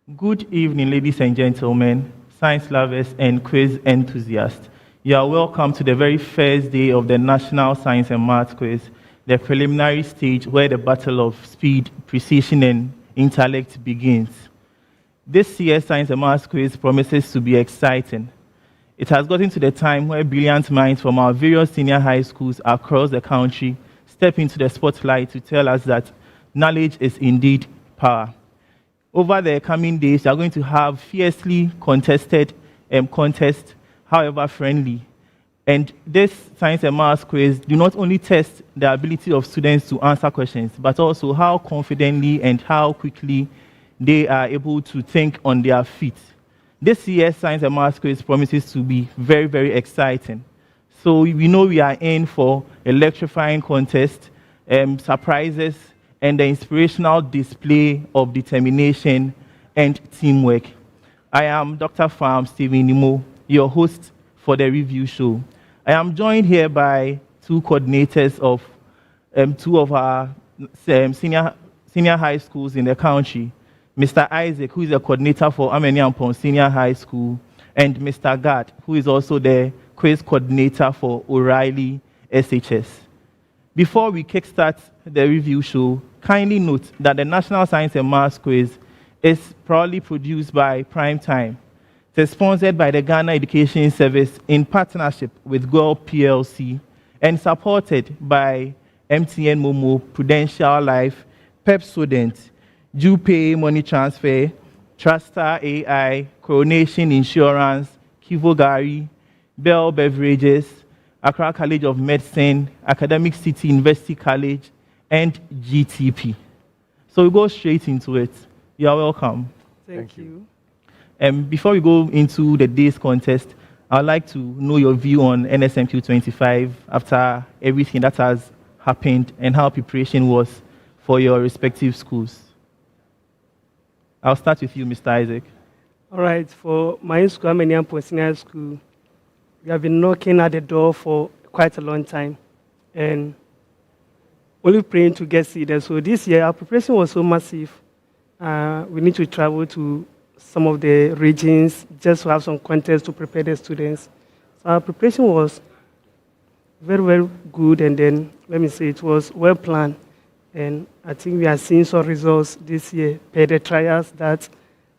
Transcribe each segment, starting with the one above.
Good evening, ladies and gentlemen, science lovers and quiz enthusiasts. You are welcome to the very first day of the National Science and Maths Quiz, the preliminary stage where the battle of speed, precision, and intellect begins. This year's Science and Maths Quiz promises to be exciting. It has gotten to the time where brilliant minds from our various senior high schools across the country step into the spotlight to tell us that knowledge is indeed power. Over the coming days, we are going to have fiercely contested contests, however friendly. And this Science and Maths Quiz do not only test the ability of students to answer questions, but also how confidently and how quickly they are able to think on their feet. This year's Science and Maths Quiz promises to be very, very exciting. So we know we are in for electrifying contest, surprises, and the inspirational display of determination and teamwork. I am Dr. Farm Stephen Nimo, your host for the review show. I am joined here by two coordinators of two of our senior high schools in the country, Mr. Isaac, who is a coordinator for Ameniampong Senior High School, and Mr. Gad, who is also the quiz coordinator for O'Reilly SHS. Before we kickstart the review show, kindly note that the National Science and Maths Quiz is proudly produced by Primetime. It is sponsored by the Ghana Education Service in partnership with Girl PLC and supported by MTN Momo, Prudential Life, Pepsodent, Jupay Money Transfer, Trustar AI, Coronation Insurance, Kivo Gari, Bell Beverages, Accra College of Medicine, Academic City University College, and GTP. So we go straight into it. You are welcome. Thank you. Before we go into the day's contest, I'd like to know your view on NSMQ 25 after everything that has happened and how preparation was for your respective schools. I'll start with you, Mr. Isaac. All right, for my school, Ameniampong Senior School, we have been knocking at the door for quite a long time and only praying to get seated. So this year, our preparation was so massive. We need to travel to some of the regions just to have some contests to prepare the students. So our preparation was very, very good, and then, let me say, it was well planned. And I think we are seeing some results this year per the trials that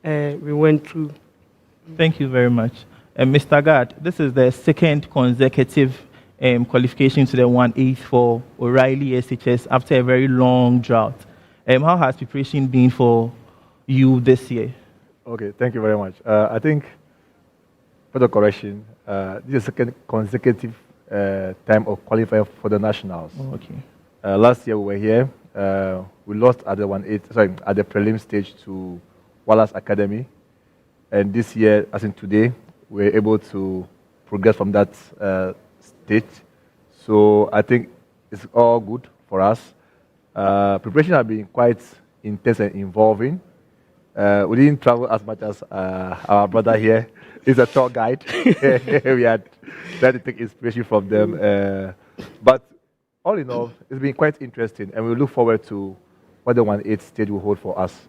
we went through. Thank you very much. Mr. Gad, this is the second consecutive qualification to the 1/8 for O'Reilly SHS after a very long drought. How has preparation been for you this year? Okay, thank you very much. I think, for the correction, this is the second consecutive time of qualifying for the nationals. Oh, okay. Last year we were here. We lost at the at the prelim stage to Wallace Academy, and this year, as in today, we're able to progress from that stage. So I think it's all good for us. Preparation has been quite intense and involving. We didn't travel as much as our brother here. He's a tour guide. We had tried to take inspiration from them. But all in all, it's been quite interesting, and we look forward to what the 1/8 stage will hold for us.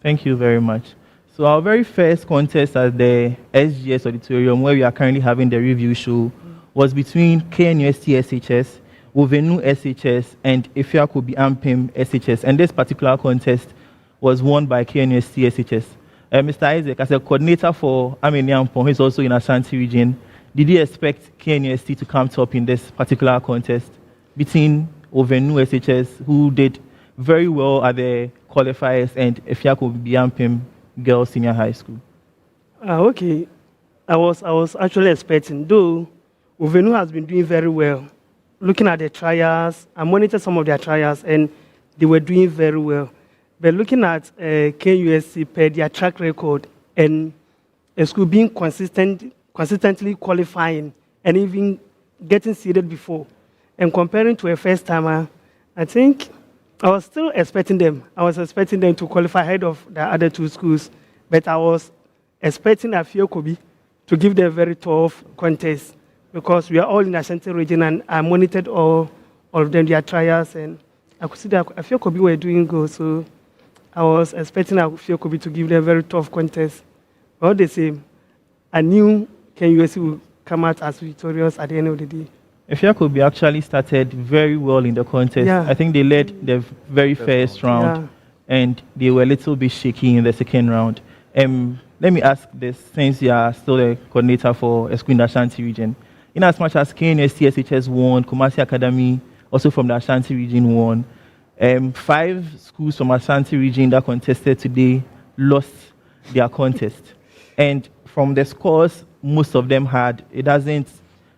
Thank you very much. So our very first contest at the SGS Auditorium, where we are currently having the review show, was between KNUST SHS, Ovenu SHS, and Efiakobi Ampem SHS. And this particular contest was won by KNUST SHS. Mr. Isaac, as a coordinator for Ameniampong, who is also in Ashanti region, did you expect KNUST to come top in this particular contest between Ovenu SHS, who did very well at the qualifiers, and Efiakobi Ampem Girls Senior High School? Okay, I was actually expecting, though Ovenu has been doing very well. Looking at the trials, I monitored some of their trials, and they were doing very well. But looking at KUSC per their track record and a school being consistently qualifying and even getting seeded before, and comparing to a first timer, I think I was still expecting them. I was expecting them to qualify ahead of the other two schools, but I was expecting Afiokobi to give them a very tough contest because we are all in the Ashanti region, and I monitored all of them, their trials, and I could see that Afiokobi were doing good. So I was expecting Afiokobi to give them a very tough contest. All the same, I knew KUSC would come out as victorious at the end of the day. Efiakobi actually started very well in the contest. Yeah. I think they led the very first round, Yeah. and they were a little bit shaky in the second round. Let me ask this, since you are still the coordinator for Esku in the Ashanti region. In as much as KNST SHS won, Kumasi Academy, also from the Ashanti region, won, 5 schools from Ashanti region that contested today lost their contest. And from the scores most of them had, it doesn't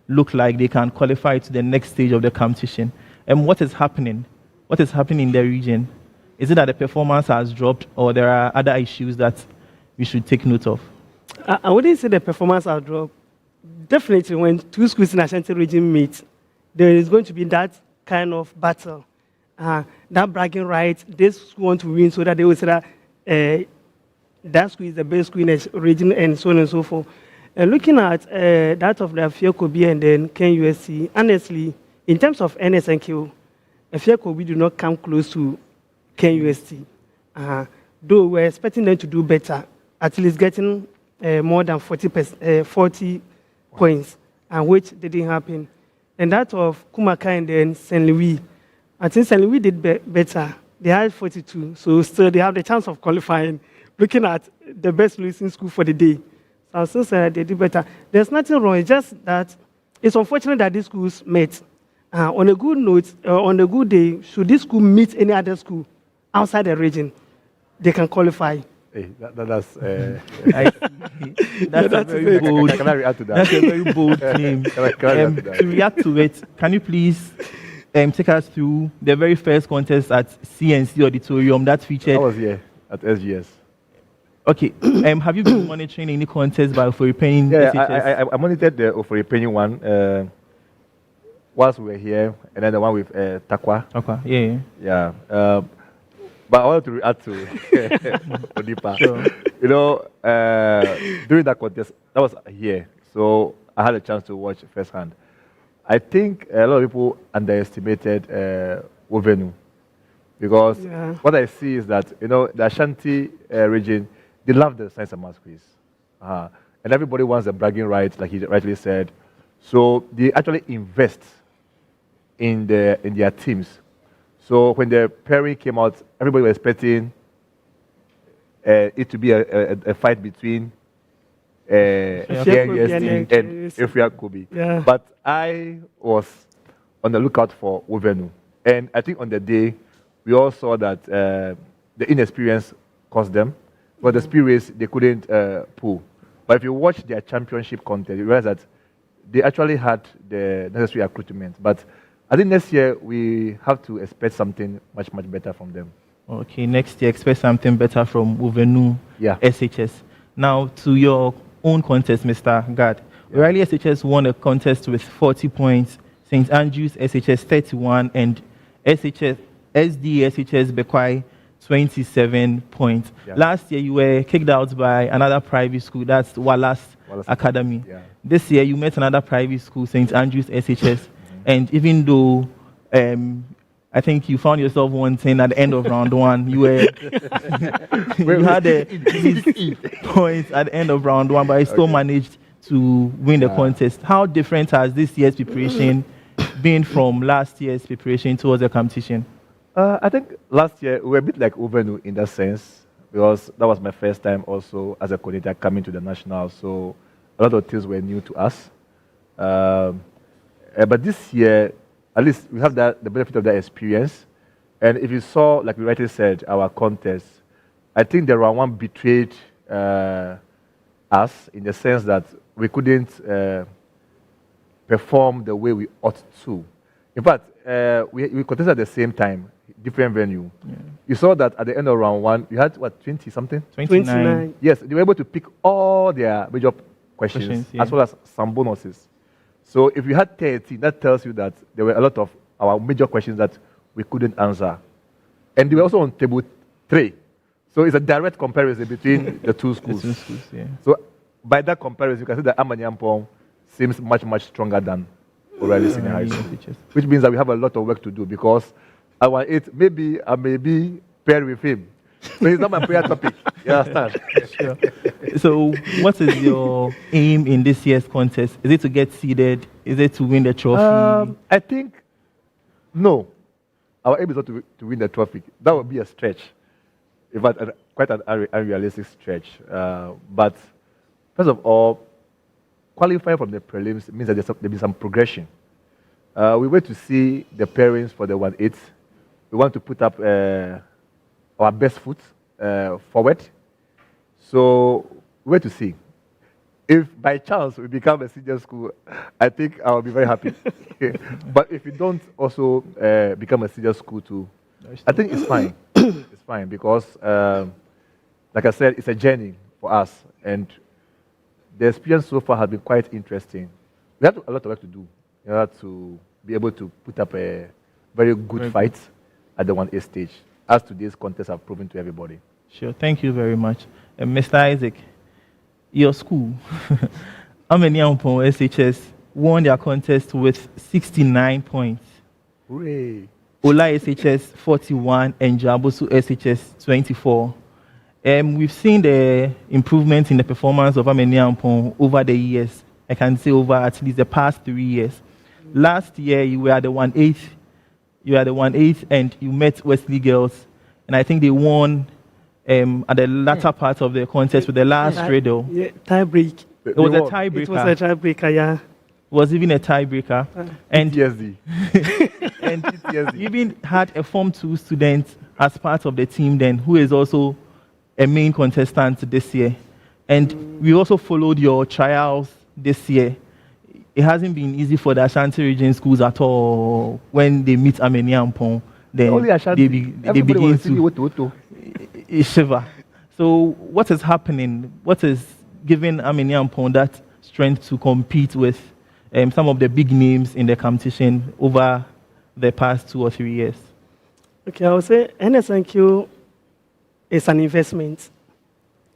look like they can qualify to the next stage of the competition. And what is happening? What is happening in the region? Is it that the performance has dropped, or there are other issues that we should take note of? I wouldn't say the performance has dropped. Definitely, when 2 schools in Ashanti region meet, there is going to be that kind of battle. That bragging right, this school want to win so that they will say that that school is the best school in the region and so on and so forth. Looking at that of the Afiokobi and then KUSC, honestly, in terms of NSNQ, Afiokobi do not come close to KUSC. Though we're expecting them to do better, at least getting more than 40 points, and which didn't happen. And that of Kumaka and then St. Louis, I think St. Louis did better. They had 42, so still they have the chance of qualifying, looking at the best losing school for the day. So I'll still say that they did better. There's nothing wrong, it's just that it's unfortunate that these schools met. On a good note, on a good day, should this school meet any other school outside the region, they can qualify. Hey, that's That's a very bold. Can I react to that? That's a very bold claim. Can I react to that? To react to it, can you please take us through the very first contest at CNC Auditorium that featured? I was here at SGS. Okay. Have you been monitoring any contest by Oforipenyin? Yeah, I monitored the Oforipenyin one whilst we were here, and then the one with Takwa. Okay. Yeah. Yeah. But I wanted to react to Odipa. Sure. You know, during that contest, that was here, so I had a chance to watch firsthand. I think a lot of people underestimated Ovenu, because what I see is that, you know, the Ashanti region, they love the science and math quiz. And everybody wants the bragging rights, like he rightly said. So they actually invest in their teams. So when the pairing came out, everybody was expecting it to be a fight between KNST and Efiakobi. Yeah. But I was on the lookout for Ovenu. And I think on the day, we all saw that the inexperience cost them. But the speed race, they couldn't pull. But if you watch their championship contest, you realize that they actually had the necessary recruitment. But I think next year, we have to expect something much, much better from them. Okay, next year, expect something better from Ovenu SHS. Now, to your own contest, Mr. Gad. O'Reilly SHS won a contest with 40 points, St. Andrews SHS 31, and SHS Bekwai 27 points. Yeah. Last year, you were kicked out by another private school, that's Wallace Academy. Yeah. This year, you met another private school, St. Andrews SHS. And even though I think you found yourself wanting at the end of round 1, you were you had the points at the end of round 1, but you still managed to win the contest. How different has this year's preparation been from last year's preparation towards the competition? I think last year we were a bit like Ovenu in that sense, because that was my first time also as a coordinator coming to the national, so a lot of things were new to us. But this year, at least we have the benefit of that experience. And if you saw, like we rightly said, our contest, I think the round 1 betrayed us in the sense that we couldn't perform the way we ought to. In fact, we contested at the same time, different venue. Yeah. You saw that at the end of round 1, you had, 20-something? 29. Yes, they were able to pick all their major questions as well as some bonuses. So if you had 30, that tells you that there were a lot of our major questions that we couldn't answer. And they were also on table 3. So it's a direct comparison between the two schools. So by that comparison, you can see that Amanyampong seems much, much stronger than O'Reilly Senior High School. Which means that we have a lot of work to do, because our 8, maybe I may be paired with him. So it's not my prayer topic. You understand? Sure. So, what is your aim in this year's contest? Is it to get seeded? Is it to win the trophy? I think, no. Our aim is not to win the trophy. That would be a stretch. In fact, quite an unrealistic stretch. But first of all, qualifying from the prelims means that there'll be some progression. We wait to see the pairings for the 1-8. We want to put up our best foot forward. So we wait to see. If by chance we become a senior school, I think I'll be very happy. But if we don't also become a senior school too, I think it's fine. It's fine because, like I said, it's a journey for us. And the experience so far has been quite interesting. We have a lot of work to do. You have to be able to put up a very good fight at the 1-8 stage, as today's contests have proven to everybody. Sure. Thank you very much. Mr. Isaac, your school, Ameniampon SHS, won their contest with 69 points. Hooray! Ola SHS 41 and Jabosu SHS 24. We've seen the improvement in the performance of Ameniampon over the years. I can say over at least the past 3 years. Last year, you were the 1-8. You were the 1-8 and you met Wesley Girls. And I think they won at the latter part of the contest with the last riddle. Yeah, tie break. It was a tiebreaker. It was a tiebreaker, yeah. It was even a tiebreaker. And PTSD. and PTSD. You even had a Form 2 student as part of the team then, who is also a main contestant this year. And we also followed your trials this year. It hasn't been easy for the Ashanti region schools at all. When they meet Ameniampon, then they begin to shiver. So what is happening? What is giving Ameniampon that strength to compete with some of the big names in the competition over the past 2 or 3 years? Okay, I would say NSNQ is an investment.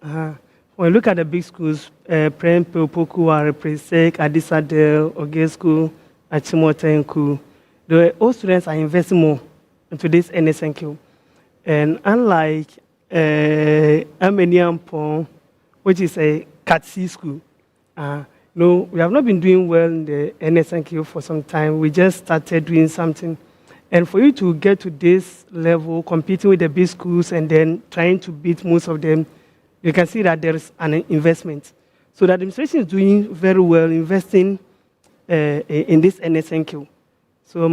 When you look at the big schools, Prem, Poku, Presec, Adisadel, Ogesku, Achimotenku, all students are investing more into this NSNQ. And unlike Ameniampon, which is a Cat C school, no, we have not been doing well in the NSNQ for some time. We just started doing something. And for you to get to this level, competing with the big schools and then trying to beat most of them, you can see that there is an investment. So the administration is doing very well, investing in this NSNQ. So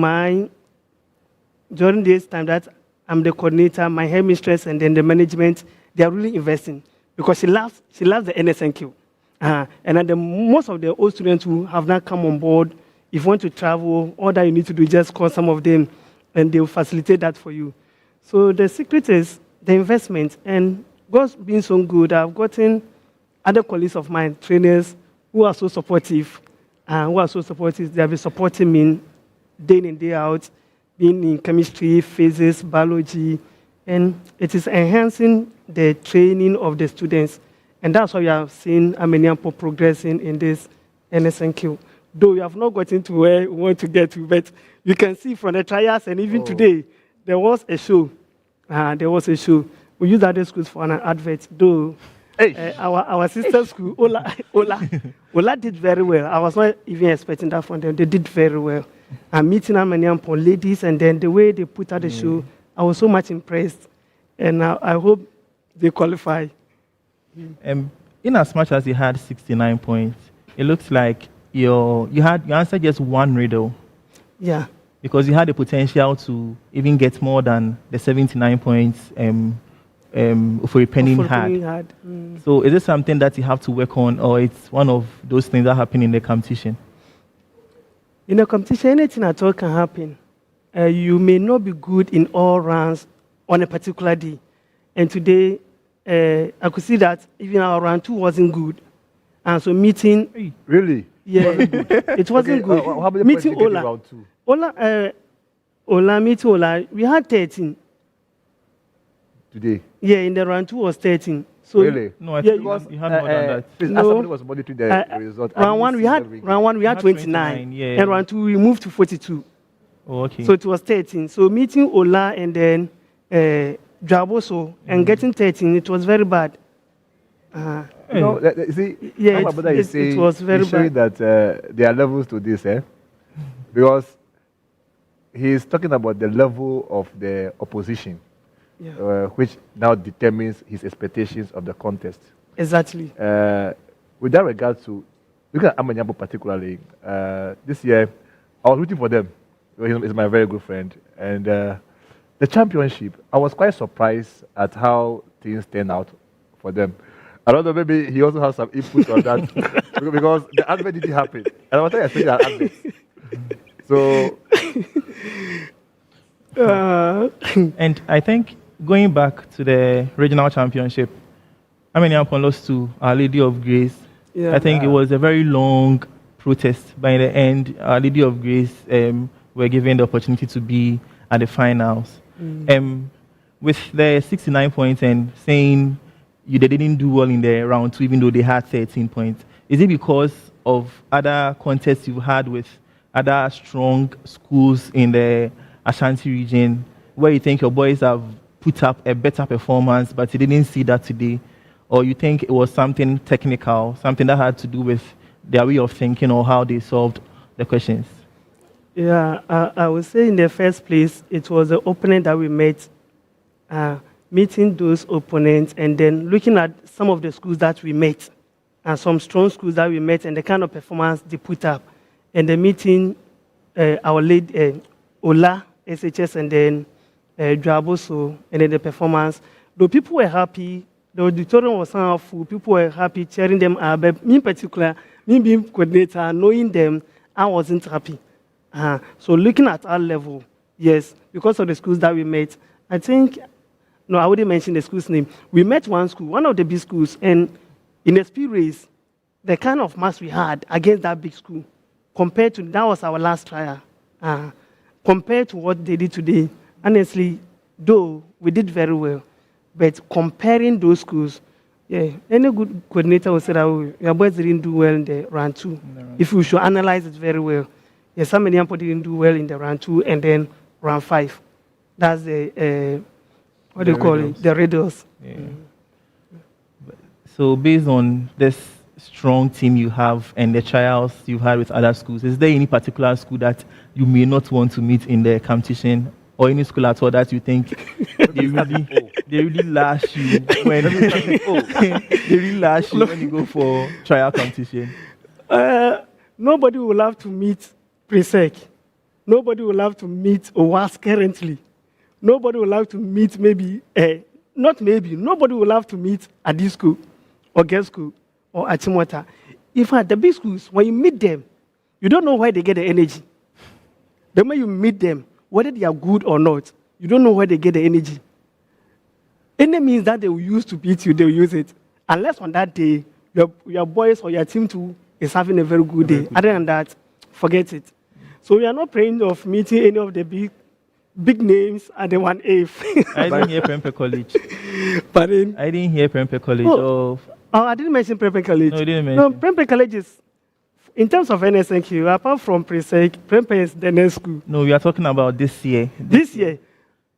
during this time that I'm the coordinator, my headmistress and then the management, they are really investing because she loves the NSNQ. And then most of the old students who have not come on board, if you want to travel, all that you need to do is just call some of them and they will facilitate that for you. So the secret is the investment. And God's been so good. I've gotten other colleagues of mine, trainers, who are so supportive. They have been supporting me day in, day out, being in chemistry, physics, biology, and it is enhancing the training of the students. And that's why we have seen Ameniampon progressing in this NSNQ. Though we have not gotten to where we want to get to, but you can see from the trials and even today, there was a show. We use other schools for an advert, though our sister school, Ola did very well. I was not even expecting that from them. They did very well. I'm meeting Ameniampon ladies, and then the way they put out the show, I was so much impressed. And I hope they qualify. In as much as you had 69 points, it looks like you answered just one riddle. Yeah. Because you had the potential to even get more than the 79 points for Penning had. So is it something that you have to work on, or it's one of those things that happen in the competition? In a competition, anything at all can happen. You may not be good in all rounds on a particular day. And today, I could see that even our round 2 wasn't good. And so meeting... Really? Yeah, it wasn't good. How many meeting points did you get in round 2? Meeting Ola, we had 13. Today? Yeah, in the round 2 was 13. So really? No, I think you had more than that. Please, as somebody was monitoring the result. Round 1 we had 29. Yeah. And round 2 we moved to 42. Oh, okay. So it was 13. So meeting Ola and then Dwaboso and getting 13, it was very bad. You know, you see, Yeah, my brother is saying, it was very he's showing bad. that there are levels to this, because he's talking about the level of the opposition, Yeah. which now determines his expectations of the contest. Exactly. With that regard to, looking at Amanyabo particularly, this year, I was rooting for them. He's my very good friend. And the championship, I was quite surprised at how things turned out for them. I don't know, maybe he also has some input on that because the advert didn't happen. And I was expecting an advert. So, And I think going back to the regional championship, Amanyapa lost to Our Lady of Grace. Yeah. I think it was a very long protest. By the end, Our Lady of Grace were given the opportunity to be at the finals. With the 69 points and saying they didn't do well in the round two, even though they had 13 points. Is it because of other contests you've had with other strong schools in the Ashanti region, where you think your boys have put up a better performance, but you didn't see that today? Or you think it was something technical, something that had to do with their way of thinking or how they solved the questions? Yeah, I would say in the first place, it was the opponent that we met, meeting those opponents and then looking at some of the schools that we met and some strong schools that we met and the kind of performance they put up. And the meeting, our lady, Ola, SHS, and then Dwaboso, and then the performance. Though people were happy, the auditorium was somehow full, people were happy, cheering them up. But me in particular, me being coordinator, knowing them, I wasn't happy. So looking at our level, yes, because of the schools that we met, I think, no, I wouldn't mention the school's name. We met one school, one of the big schools, and in the speed race, the kind of match we had against that big school, compared to, that was our last trial, compared to what they did today, honestly, though we did very well, but comparing those schools, yeah, any good coordinator will say that your boys didn't do well in the round two. If we should analyze it very well, yes, some many people didn't do well in the round two and then round five. That's the, what do you call it? The riddles. Yeah. So based on this strong team you have and the trials you've had with other schools, is there any particular school that you may not want to meet in the competition, or any school at all that you think they really lash you when they really lash you when you go for trial competition? Nobody will have to meet Presec. Nobody will have to meet OWAS currently. Nobody will have to meet nobody will have to meet Adisco or Gesco or Achimota. In fact, the big schools, when you meet them, you don't know where they get the energy. The way you meet them, whether they are good or not, you don't know where they get the energy. Any means that they will use to beat you, they will use it. Unless on that day, your boys or your team too is having a very good day. Other than that, forget it. So we are not praying of meeting any of the big names at the 1A. I didn't hear Prempe College. Pardon? I didn't hear Prempe College. Oh, I didn't mention Prempe College. No, you didn't No, mention. Prempe College is, in terms of NSNQ, apart from Presec, Prempe is the next school. No, we are talking about this year. This year,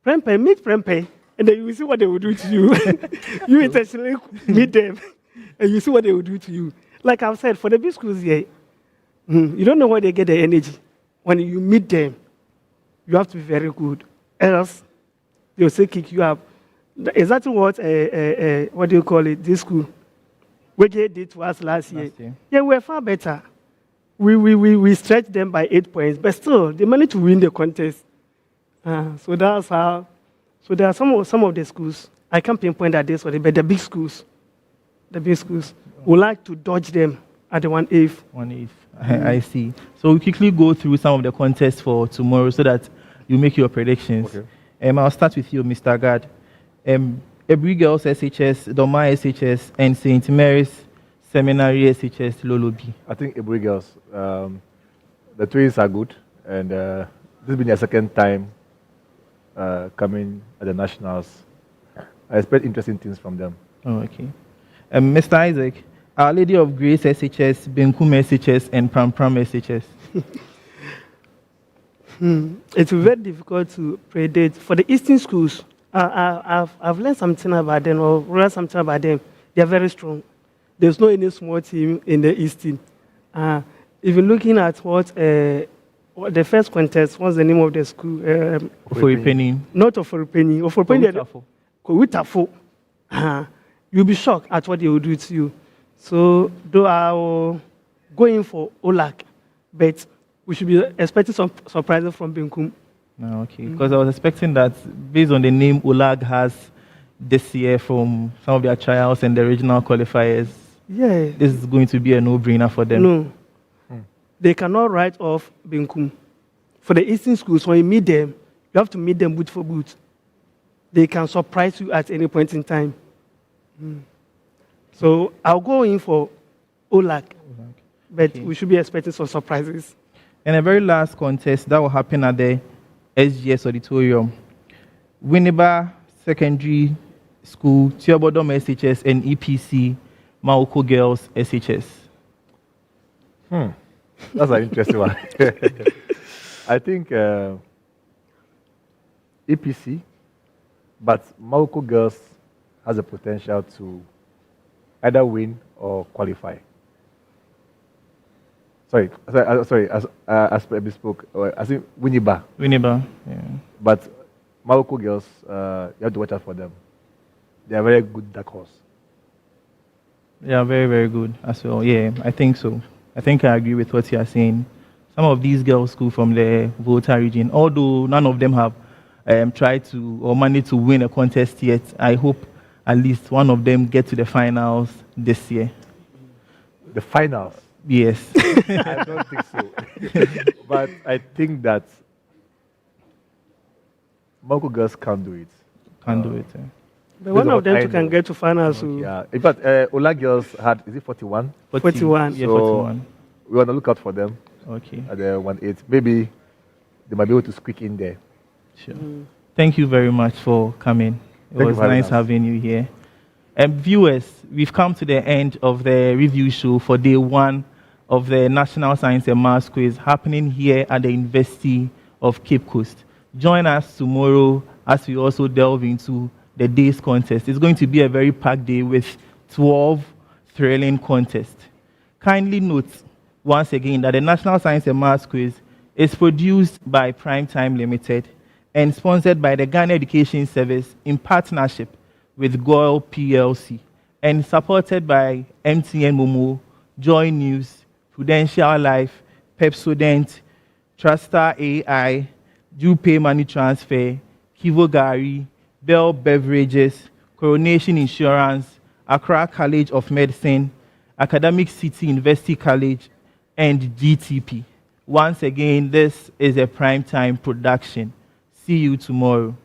Prempe, meet Prempe, and then you will see what they will do to you. You intentionally meet them, and you see what they will do to you. Like I've said, for the big schools here, you don't know where they get the energy. When you meet them, you have to be very good. Else, they'll say kick you up. Exactly what do you call it? This school, what they did to us last year. Yeah, we're far better. We stretched them by 8 points, but still they managed to win the contest. So that's how. So there are some of the schools, I can't pinpoint that this one, but the big schools would like to dodge them at the 1/8. 1/8. I see. So we quickly go through some of the contests for tomorrow so that you make your predictions. Okay. I'll start with you, Mr. Gad. Ebri Girls SHS, Doma SHS, and St. Mary's Seminary SHS Lolobi. I think Ebri Girls, the twins are good, and this has been their second time coming at the nationals. I expect interesting things from them. Oh, okay. Mr. Isaac, Our Lady of Grace SHS, Benkum SHS, and Pram SHS. It's very difficult to predict. For the Eastern schools, I've learned something about them, or read something about them. They are very strong. There's no any small team in the East team. Even looking at what the first contest, what's the name of the school? For your penny. Not Oforipenny. Oforipenny. Kowitafo. You'll be shocked at what they will do to you. So, though I will go in for Olak, but we should be expecting some surprises from Benkum. No, okay. Because I was expecting that based on the name Olag has this year from some of their trials and the regional qualifiers, this is going to be a no-brainer for them. No. They cannot write off Benkum. For the Eastern schools, when you meet them, you have to meet them boot for boot. They can surprise you at any point in time. So I'll go in for Olak, but we should be expecting some surprises. And a very last contest that will happen at the SGS Auditorium. Winneba Secondary School, Tiobodom SHS, and EPC, Maoko Girls SHS. That's an interesting one. I think EPC, but Maoko Girls has the potential to either win or qualify. Sorry, as per bespoke, I think Winneba. Winneba, yeah. But Maoko Girls, you have to watch out for them. They are very good dark horse. They are very, very good as well. Yeah, I think so. I think I agree with what you are saying. Some of these girls school from the Volta region, although none of them have tried to or managed to win a contest yet, I hope at least one of them get to the finals this year. The finals? Yes. I don't think so. But I think that Maoko Girls can't do it. Can't do it. Yeah. But one of them can get to finals. Yeah. In fact, Ola Girls had, is it 41? 41. Yeah, so 41. We want to look out for them. Okay. At the 1-8. Maybe they might be able to squeak in there. Sure. Thank you very much for coming. It was nice having you here. Viewers, we've come to the end of the review show for day one of the National Science and Maths Quiz happening here at the University of Cape Coast. Join us tomorrow as we also delve into the day's contest. It's going to be a very packed day with 12 thrilling contests. Kindly note once again that the National Science and Maths Quiz is produced by Primetime Limited and sponsored by the Ghana Education Service in partnership with Goyle PLC and supported by MTN Momo, Joy News, Prudential Life, Pepsodent, Trustar AI, DuPay Money Transfer, Kivo Gari, Bell Beverages, Coronation Insurance, Accra College of Medicine, Academic City University College, and GTP. Once again, this is a Primetime production. See you tomorrow.